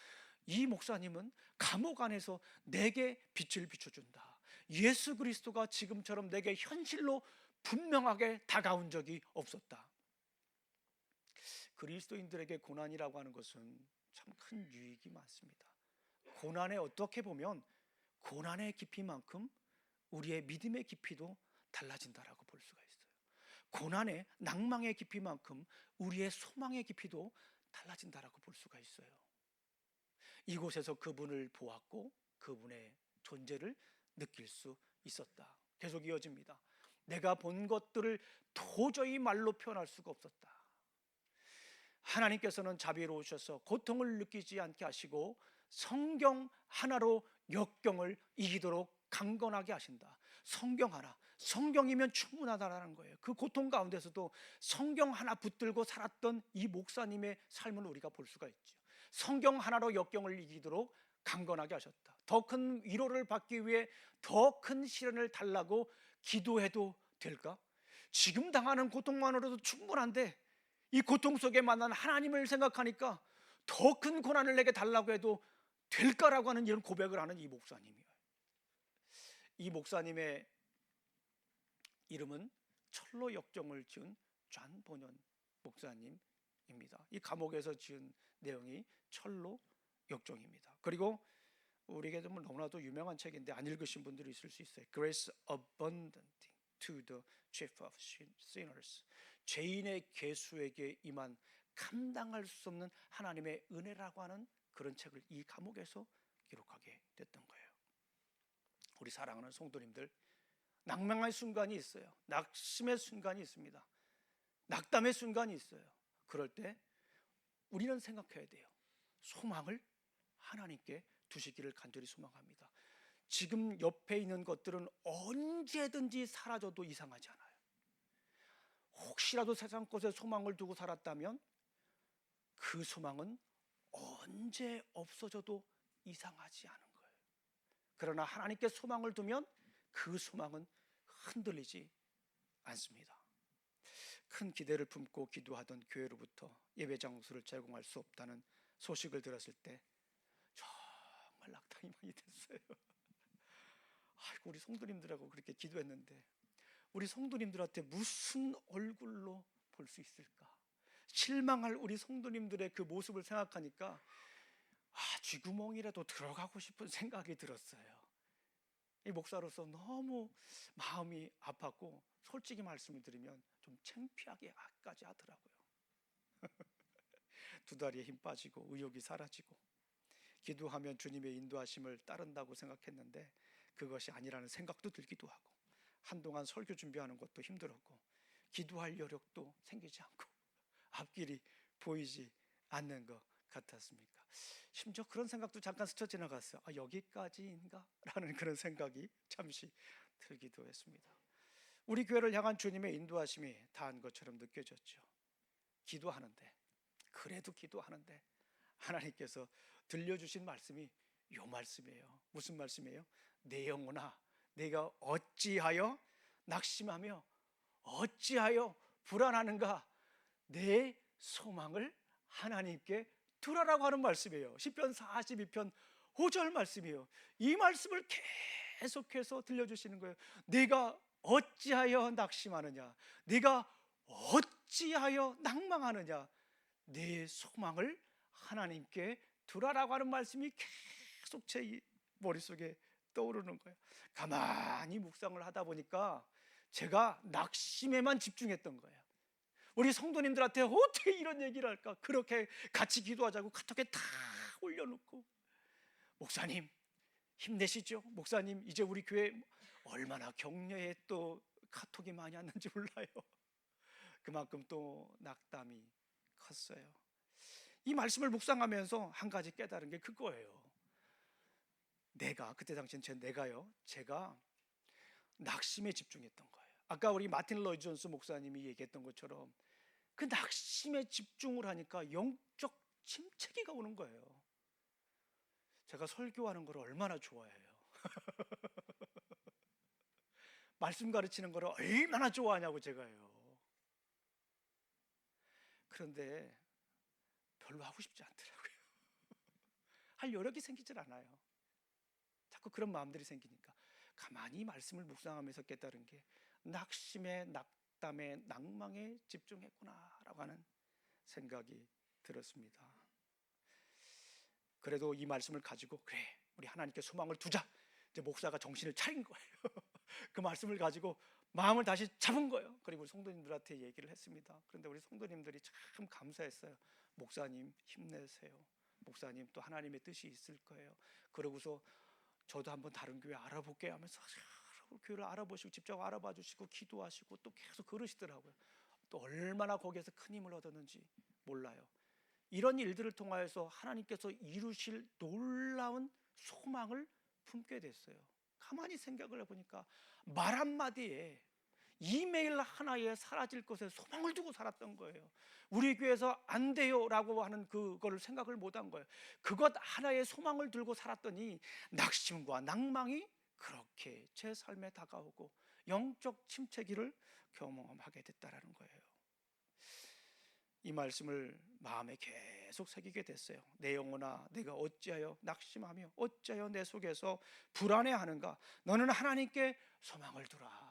이 목사님은 감옥 안에서 내게 빛을 비춰준다. 예수 그리스도가 지금처럼 내게 현실로 분명하게 다가온 적이 없었다. 그리스도인들에게 고난이라고 하는 것은 참 큰 유익이 많습니다. 고난에 어떻게 보면 고난의 깊이만큼 우리의 믿음의 깊이도 달라진다라고 볼 수가 있어요. 고난의 낭망의 깊이만큼 우리의 소망의 깊이도 달라진다라고 볼 수가 있어요. 이곳에서 그분을 보았고 그분의 존재를 느낄 수 있었다. 계속 이어집니다. 내가 본 것들을 도저히 말로 표현할 수가 없었다. 하나님께서는 자비로우셔서 고통을 느끼지 않게 하시고 성경 하나로 역경을 이기도록 강건하게 하신다. 성경 하나, 성경이면 충분하다라는 거예요. 그 고통 가운데서도 성경 하나 붙들고 살았던 이 목사님의 삶을 우리가 볼 수가 있죠. 성경 하나로 역경을 이기도록 강건하게 하셨다. 더 큰 위로를 받기 위해 더 큰 시련을 달라고 기도해도 될까? 지금 당하는 고통만으로도 충분한데 이 고통 속에 만난 하나님을 생각하니까 더 큰 고난을 내게 달라고 해도 될까라고 하는 이런 고백을 하는 이 목사님이에요. 이 목사님의 이름은 철로 역정을 지은 존 보년 목사님입니다. 이 감옥에서 지은 내용이 철로 역정입니다. 그리고 우리에게 너무나도 유명한 책인데 안 읽으신 분들이 있을 수 있어요. Grace Abundant to the Chief of Sinners. 죄인의 괴수에게 임한 감당할 수 없는 하나님의 은혜라고 하는 그런 책을 이 감옥에서 기록하게 됐던 거예요. 우리 사랑하는 성도님들, 낭망의 순간이 있어요. 낙심의 순간이 있습니다. 낙담의 순간이 있어요. 그럴 때 우리는 생각해야 돼요. 소망을 하나님께 두시기를 간절히 소망합니다. 지금 옆에 있는 것들은 언제든지 사라져도 이상하지 않아요. 혹시라도 세상 것에 소망을 두고 살았다면 그 소망은 언제 없어져도 이상하지 않은 거예요. 그러나 하나님께 소망을 두면 그 소망은 흔들리지 않습니다. 큰 기대를 품고 기도하던 교회로부터 예배 장소를 제공할 수 없다는 소식을 들었을 때 정말 낙담이 많이 됐어요. 아이고, 우리 성도님들하고 그렇게 기도했는데 우리 성도님들한테 무슨 얼굴로 볼 수 있을까? 실망할 우리 성도님들의 그 모습을 생각하니까 쥐구멍이라도 들어가고 싶은 생각이 들었어요. 이 목사로서 너무 마음이 아팠고 솔직히 말씀을 드리면 좀 창피하게까지 하더라고요. 두 다리에 힘 빠지고 의욕이 사라지고 기도하면 주님의 인도하심을 따른다고 생각했는데 그것이 아니라는 생각도 들기도 하고 한동안 설교 준비하는 것도 힘들었고 기도할 여력도 생기지 않고 앞길이 보이지 않는 것 같았습니까? 심지어 그런 생각도 잠깐 스쳐 지나갔어요. 여기까지인가? 라는 그런 생각이 잠시 들기도 했습니다. 우리 교회를 향한 주님의 인도하심이 다한 것처럼 느껴졌죠. 기도하는데, 그래도 기도하는데 하나님께서 들려주신 말씀이 요 말씀이에요. 무슨 말씀이에요? 내 영혼아, 내가 어찌하여 낙심하며 어찌하여 불안하는가? 내 소망을 하나님께 두라라고 하는 말씀이에요. 시편 42편 5절 말씀이에요. 이 말씀을 계속해서 들려주시는 거예요. 내가 어찌하여 낙심하느냐? 내가 어찌하여 낭망하느냐? 내 소망을 하나님께 두라라고 하는 말씀이 계속 제 머릿속에 떠오르는 거예요. 가만히 묵상을 하다 보니까 제가 낙심에만 집중했던 거예요. 우리 성도님들한테 어떻게 이런 얘기를 할까? 그렇게 같이 기도하자고 카톡에 다 올려놓고, 목사님 힘내시죠? 목사님 이제 우리 교회 얼마나 격려에 또 카톡이 많이 왔는지 몰라요. 그만큼 또 낙담이 컸어요. 이 말씀을 묵상하면서 한 가지 깨달은 게 그거예요. 그때 당시엔 제가 낙심에 집중했던 거예요. 아까 우리 마틴 로이드 존스 목사님이 얘기했던 것처럼 그 낙심에 집중을 하니까 영적 침체기가 오는 거예요. 제가 설교하는 걸 얼마나 좋아해요. 말씀 가르치는 걸 얼마나 좋아하냐고 제가요. 그런데 별로 하고 싶지 않더라고요. 할 여력이 생기질 않아요. 자꾸 그런 마음들이 생기니까 가만히 말씀을 묵상하면서 깨달은 게 낙심에 낙담에 낭망에 집중했구나라고 하는 생각이 들었습니다. 그래도 이 말씀을 가지고 그래, 우리 하나님께 소망을 두자. 이제 목사가 정신을 차린 거예요. 그 말씀을 가지고 마음을 다시 잡은 거예요. 그리고 성도님들한테 얘기를 했습니다. 그런데 우리 성도님들이 참 감사했어요. 목사님 힘내세요. 목사님 또 하나님의 뜻이 있을 거예요. 그러고서 저도 한번 다른 교회 알아볼게요 하면서 교회를 알아보시고 직접 알아봐 주시고 기도하시고 또 계속 그러시더라고요. 또 얼마나 거기에서 큰 힘을 얻었는지 몰라요. 이런 일들을 통하여서 하나님께서 이루실 놀라운 소망을 품게 됐어요. 가만히 생각을 해보니까 말 한마디에, 이메일 하나에 사라질 것에 소망을 두고 살았던 거예요. 우리 교회에서 안 돼요 라고 하는 그거를 생각을 못한 거예요. 그것 하나에 소망을 들고 살았더니 낙심과 낭망이 그렇게 제 삶에 다가오고 영적 침체기를 경험하게 됐다라는 거예요. 이 말씀을 마음에 계속 새기게 됐어요. 내 영혼아, 내가 어찌하여 낙심하며 어찌하여 내 속에서 불안해하는가? 너는 하나님께 소망을 두라.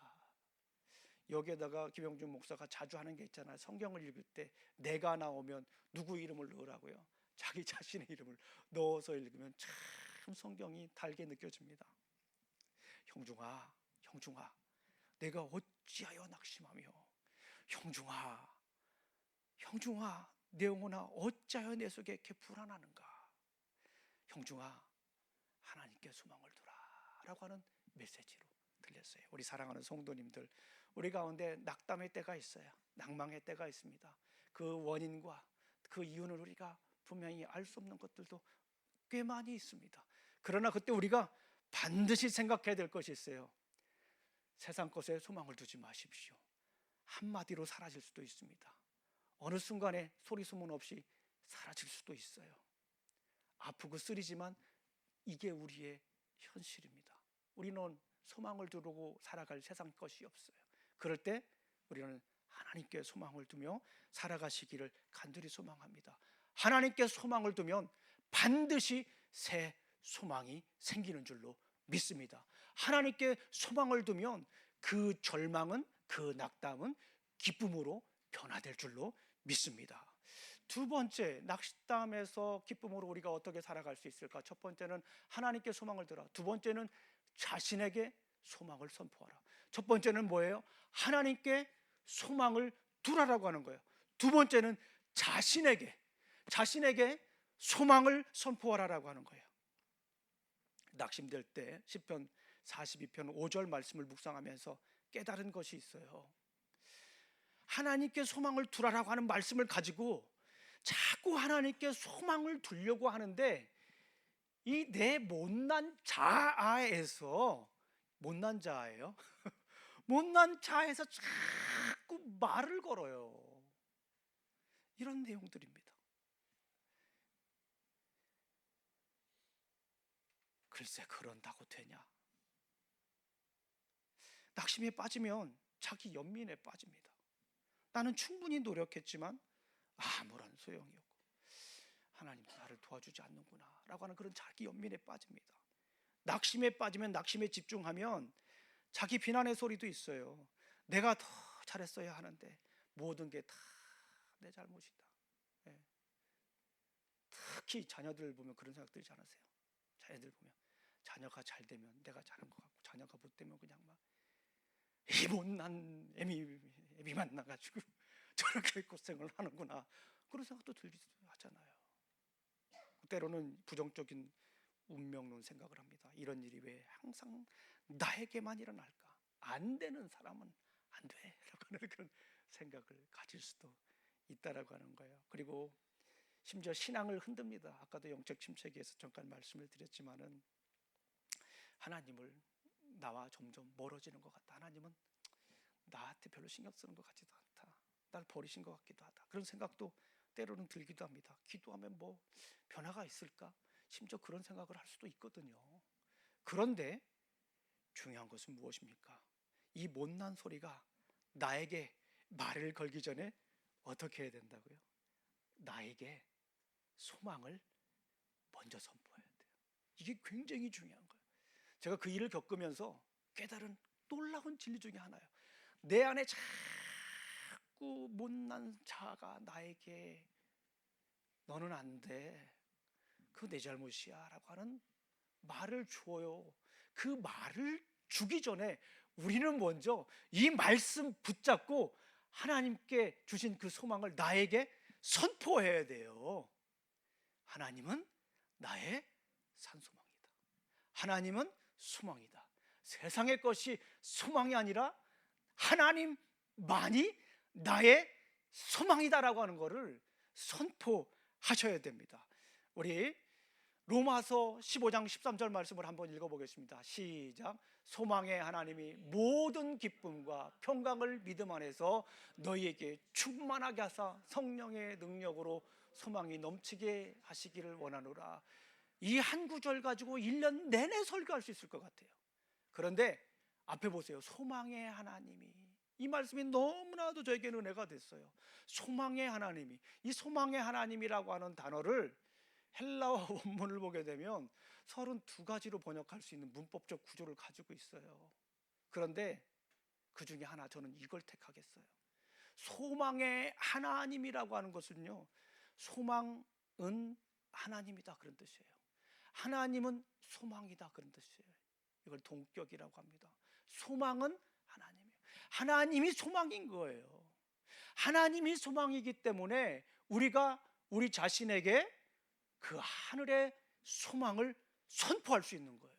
여기에다가 김영준 목사가 자주 하는 게 있잖아요. 성경을 읽을 때 내가 나오면 누구 이름을 넣으라고요? 자기 자신의 이름을 넣어서 읽으면 참 성경이 달게 느껴집니다. 형중아, 내가 어찌하여 낙심하며, 형중아, 내 영혼아 어찌하여 내 속에 이렇게 불안하는가? 형중아, 하나님께 소망을 두라라고 하는 메시지로 들렸어요. 우리 사랑하는 성도님들, 우리 가운데 낙담의 때가 있어요. 낭망의 때가 있습니다. 그 원인과 그 이유는 우리가 분명히 알 수 없는 것들도 꽤 많이 있습니다. 그러나 그때 우리가 반드시 생각해야 될 것이 있어요. 세상 것에 소망을 두지 마십시오. 한마디로 사라질 수도 있습니다. 어느 순간에 소리 소문 없이 사라질 수도 있어요. 아프고 쓰리지만 이게 우리의 현실입니다. 우리는 소망을 두고 살아갈 세상 것이 없어요. 그럴 때 우리는 하나님께 소망을 두며 살아가시기를 간절히 소망합니다. 하나님께 소망을 두면 반드시 새 소망이 생기는 줄로 믿습니다. 하나님께 소망을 두면 그 절망은, 그 낙담은 기쁨으로 변화될 줄로 믿습니다. 두 번째, 낙담에서 기쁨으로 우리가 어떻게 살아갈 수 있을까? 첫 번째는 하나님께 소망을 두라. 두 번째는 자신에게 소망을 선포하라. 첫 번째는 뭐예요? 하나님께 소망을 두라라고 하는 거예요. 두 번째는 자신에게 소망을 선포하라라고 하는 거예요. 낙심될 때 시편 42편 5절 말씀을 묵상하면서 깨달은 것이 있어요. 하나님께 소망을 두라라고 하는 말씀을 가지고 자꾸 하나님께 소망을 두려고 하는데, 이 내 못난 자아에서, 못난 자아예요. 못난 자아에서 자꾸 말을 걸어요. 이런 내용들입니다. 글쎄, 그런다고 되냐? 낙심에 빠지면 자기 연민에 빠집니다. 나는 충분히 노력했지만 아무런 소용이 없고 하나님 나를 도와주지 않는구나 라고 하는 그런 자기 연민에 빠집니다. 낙심에 빠지면, 낙심에 집중하면 자기 비난의 소리도 있어요. 내가 더 잘했어야 하는데 모든 게 다 내 잘못이다. 네. 특히 자녀들 보면 그런 생각 들지 않으세요? 자녀들 보면 자녀가 잘 되면 내가 잘한 것 같고, 자녀가 못 되면 그냥 막 이 못난 애미 만나가지고 저렇게 고생을 하는구나, 그런 생각도 들기도 하잖아요. 때로는 부정적인 운명론 생각을 합니다. 이런 일이 왜 항상 나에게만 일어날까? 안 되는 사람은 안 돼 라고 하는 그런 생각을 가질 수도 있다라고 하는 거예요. 그리고 심지어 신앙을 흔듭니다. 아까도 영적 침체기에서 잠깐 말씀을 드렸지만은, 하나님을 나와 점점 멀어지는 것 같다. 하나님은 나한테 별로 신경 쓰는 것 같지도 않다. 날 버리신 것 같기도 하다. 그런 생각도 때로는 들기도 합니다. 기도하면 뭐 변화가 있을까? 심지어 그런 생각을 할 수도 있거든요. 그런데 중요한 것은 무엇입니까? 이 못난 소리가 나에게 말을 걸기 전에 어떻게 해야 된다고요? 나에게 소망을 먼저 선포해야 돼요. 이게 굉장히 중요한 거예요. 제가 그 일을 겪으면서 깨달은 놀라운 진리 중에 하나예요. 내 안에 자꾸 못난 자아가 나에게 너는 안 돼, 그거 내 잘못이야 라고 하는 말을 줘요. 그 말을 주기 전에 우리는 먼저 이 말씀 붙잡고 하나님께 주신 그 소망을 나에게 선포해야 돼요. 하나님은 나의 산소망이다. 하나님은 소망이다. 세상의 것이 소망이 아니라 하나님만이 나의 소망이다라고 하는 것을 선포하셔야 됩니다. 우리 로마서 15장 13절 말씀을 한번 읽어보겠습니다. 시작. 소망의 하나님이 모든 기쁨과 평강을 믿음 안에서 너희에게 충만하게 하사 성령의 능력으로 소망이 넘치게 하시기를 원하노라. 이 한 구절 가지고 1년 내내 설교할 수 있을 것 같아요. 그런데 앞에 보세요. 소망의 하나님이, 이 말씀이 너무나도 저에게는 은혜가 됐어요. 소망의 하나님이, 이 소망의 하나님이라고 하는 단어를 헬라어 원문을 보게 되면 32가지로 번역할 수 있는 문법적 구조를 가지고 있어요. 그런데 그 중에 하나, 저는 이걸 택하겠어요. 소망의 하나님이라고 하는 것은요, 소망은 하나님이다 그런 뜻이에요. 하나님은 소망이다 그런 뜻이에요. 이걸 동격이라고 합니다. 소망은 하나님이에요. 하나님이 소망인 거예요. 하나님이 소망이기 때문에 우리가 우리 자신에게 그 하늘의 소망을 선포할 수 있는 거예요.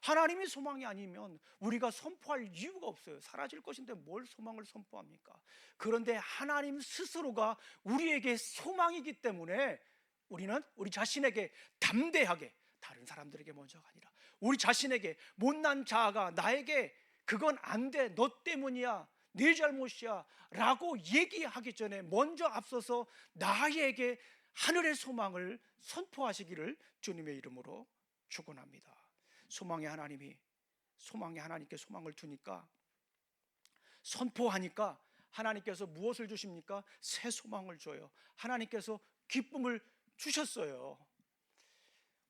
하나님이 소망이 아니면 우리가 선포할 이유가 없어요. 사라질 것인데 뭘 소망을 선포합니까? 그런데 하나님 스스로가 우리에게 소망이기 때문에 우리는 우리 자신에게 담대하게, 다른 사람들에게 먼저가 아니라 우리 자신에게, 못난 자아가 나에게 그건 안 돼, 너 때문이야, 네 잘못이야 라고 얘기하기 전에 먼저 앞서서 나에게 하늘의 소망을 선포하시기를 주님의 이름으로 축원합니다. 소망의 하나님께 소망을 두니까, 선포하니까 하나님께서 무엇을 주십니까? 새 소망을 줘요. 하나님께서 기쁨을 주셨어요.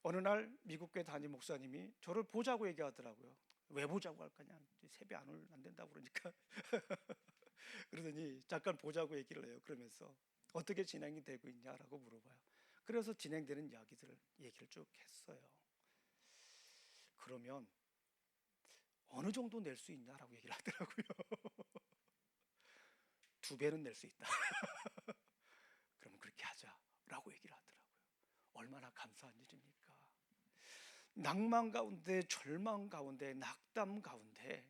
어느 날 미국교회 담임 목사님이 저를 보자고 얘기하더라고요. 왜 보자고 할 거냐, 세배 안 된다고 그러니까 그러더니 잠깐 보자고 얘기를 해요. 그러면서 어떻게 진행이 되고 있냐라고 물어봐요. 그래서 진행되는 얘기를 쭉 했어요. 그러면 어느 정도 낼 수 있냐라고 얘기를 하더라고요. 2배는 낼 수 있다. 그럼 그렇게 하자라고 얘기를 하더라고요. 얼마나 감사한 일입니까? 낭만 가운데, 절망 가운데, 낙담 가운데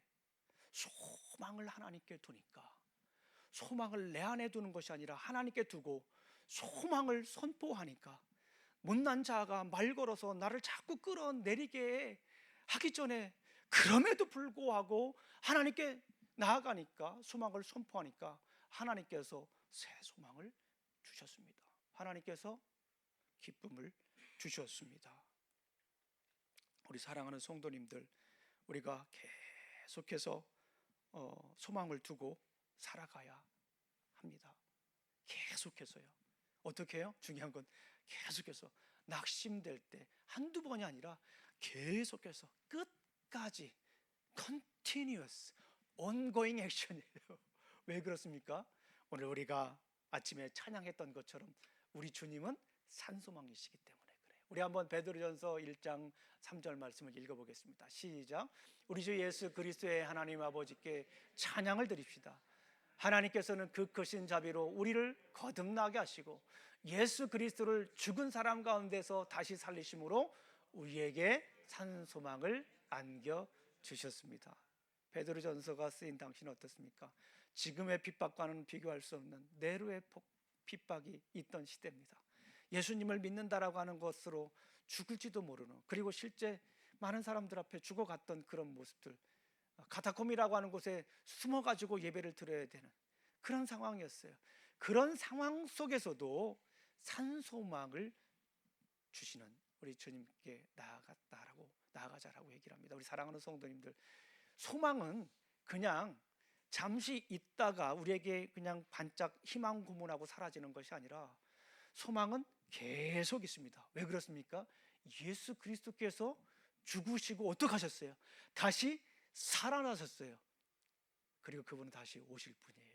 소망을 하나님께 두니까, 소망을 내 안에 두는 것이 아니라 하나님께 두고 소망을 선포하니까, 못난 자가 말 걸어서 나를 자꾸 끌어내리게 하기 전에 그럼에도 불구하고 하나님께 나아가니까, 소망을 선포하니까 하나님께서 새 소망을 주셨습니다. 하나님께서 기쁨을 주셨습니다. 우리 사랑하는 성도님들, 우리가 계속해서 소망을 두고 살아가야 합니다. 계속해서요. 어떻게 해요? 중요한 건 계속해서, 낙심될 때 한두 번이 아니라 계속해서 끝까지 continuous, ongoing action이에요. 왜 그렇습니까? 오늘 우리가 아침에 찬양했던 것처럼 우리 주님은 산소망이시기 때문에 그래요. 우리 한번 베드로전서 1장 3절 말씀을 읽어보겠습니다. 시작. 우리 주 예수 그리스도의 하나님 아버지께 찬양을 드립시다. 하나님께서는 그 크신 자비로 우리를 거듭나게 하시고 예수 그리스도를 죽은 사람 가운데서 다시 살리심으로 우리에게 산소망을 안겨주셨습니다. 베드로전서가 쓰인 당신은 어떻습니까? 지금의 핍박과는 비교할 수 없는 네로의 핍박이 있던 시대입니다. 예수님을 믿는다라고 하는 것으로 죽을지도 모르는, 그리고 실제 많은 사람들 앞에 죽어갔던 그런 모습들, 카타콤이라고 하는 곳에 숨어가지고 예배를 드려야 되는 그런 상황이었어요. 그런 상황 속에서도 산소망을 주시는 우리 주님께 나아가자라고 얘기를 합니다. 우리 사랑하는 성도님들, 소망은 그냥 잠시 있다가 우리에게 그냥 반짝 희망 고문하고 사라지는 것이 아니라 소망은 계속 있습니다. 왜 그렇습니까? 예수 그리스도께서 죽으시고 어떻게 하셨어요? 다시 살아나셨어요. 그리고 그분은 다시 오실 분이에요.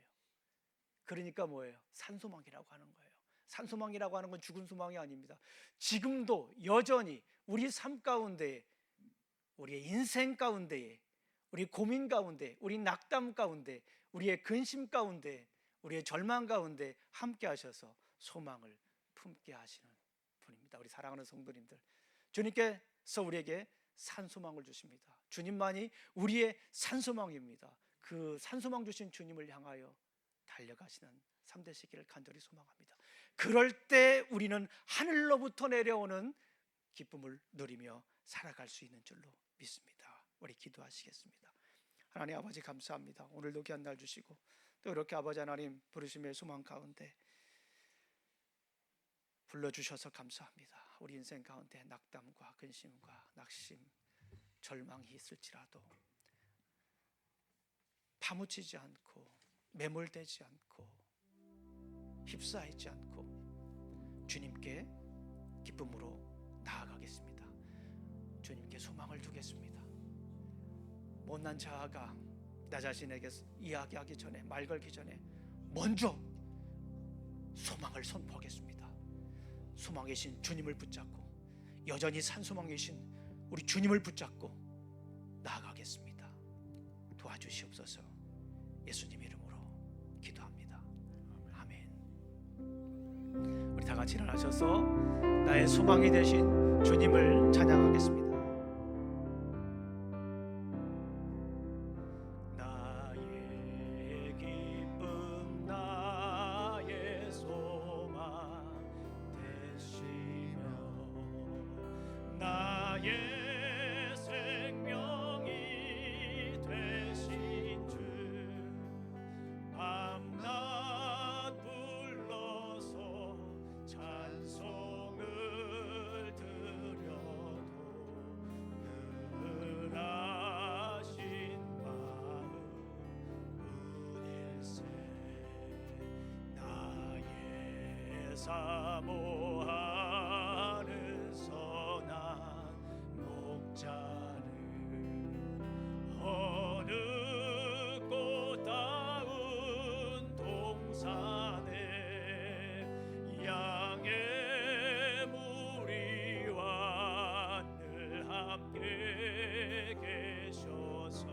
그러니까 뭐예요? 산소망이라고 하는 거예요. 산소망이라고 하는 건 죽은 소망이 아닙니다. 지금도 여전히 우리 삶 가운데, 우리의 인생 가운데에, 우리 고민 가운데, 우리 낙담 가운데, 우리의 근심 가운데, 우리의 절망 가운데 함께 하셔서 소망을 품게 하시는 분입니다. 우리 사랑하는 성도님들, 주님께서 우리에게 산소망을 주십니다. 주님만이 우리의 산소망입니다. 그 산소망 주신 주님을 향하여 달려가시는 삶 되시기를 간절히 소망합니다. 그럴 때 우리는 하늘로부터 내려오는 기쁨을 누리며 살아갈 수 있는 줄로 믿습니다. 우리 기도하시겠습니다. 하나님 아버지, 감사합니다. 오늘도 귀한 날 주시고 또 이렇게 아버지 하나님 부르심의 소망 가운데 불러주셔서 감사합니다. 우리 인생 가운데 낙담과 근심과 낙심, 절망이 있을지라도 파묻히지 않고 매몰되지 않고 휩싸이지 않고 주님께 기쁨으로 나아가겠습니다. 주님께 소망을 두겠습니다. 못난 자아가 나 자신에게 이야기하기 전에, 말 걸기 전에 먼저 소망을 선포하겠습니다. 소망이신 주님을 붙잡고, 여전히 산소망이신 우리 주님을 붙잡고 나아가겠습니다. 도와주시옵소서. 예수님 이름으로 기도합니다. 아멘. 우리 다 같이 일어나셔서 나의 소망이 되신 주님을 찬양하겠습니다. 사모하는 선한 목자는 어느 꽃다운 동산에 양의 무리와 늘 함께 계셔서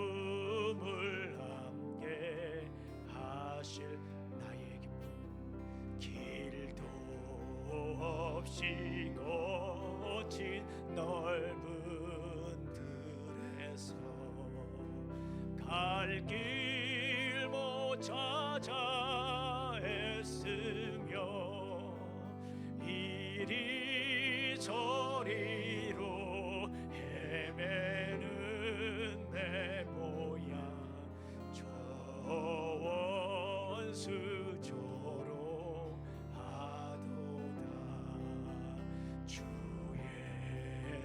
기쁨을 함께 하실 나의 기쁨 길도 없이 거친 넓은 들에서 갈 길 못 찾아 애쓰며 이리저리로 헤매는 내 모양 저 원수 조롱하도다 주의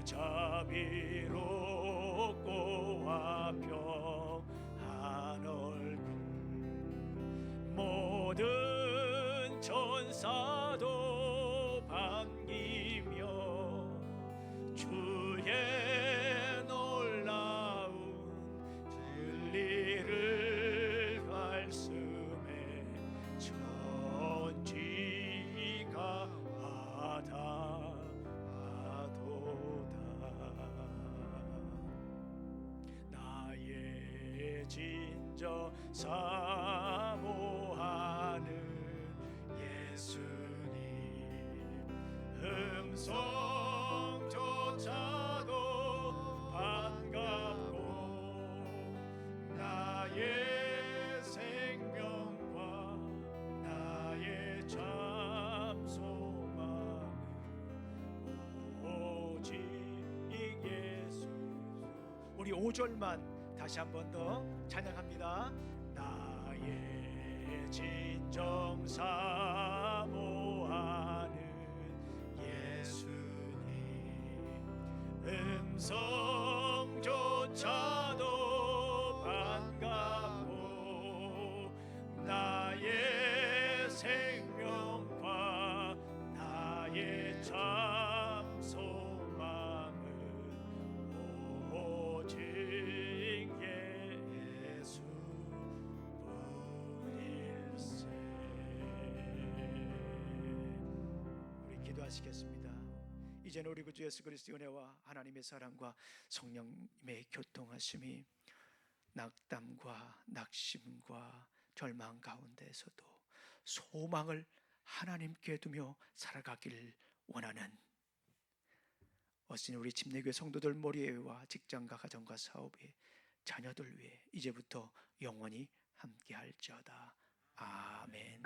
자비롭고와 평한 얼굴 모든 천사도 반기며 주의 놀라운 진리를 말씀에 천지가 받아도다 나의 진저 사모하는 예수님 음성조차도 반갑고 나의 생명과 나의 참 소망은 오직 예수. 우리 5절만 다시 한 번 더 찬양합니다. 나의 진정 사모하는 예수님 음성조차도 반갑고 나의 생명과 나의 참 소망은 오직 예수 뿐일세. 우리 기도하시겠습니다. 이제는 우리 구주 예수 그리스도의 은혜와 하나님의 사랑과 성령님의 교통하심이 낙담과 낙심과 절망 가운데서도 소망을 하나님께 두며 살아가길 원하는 어신 우리 침례교회 성도들 머리에와 직장과 가정과 사업에 자녀들 위해 이제부터 영원히 함께할지어다. 아멘.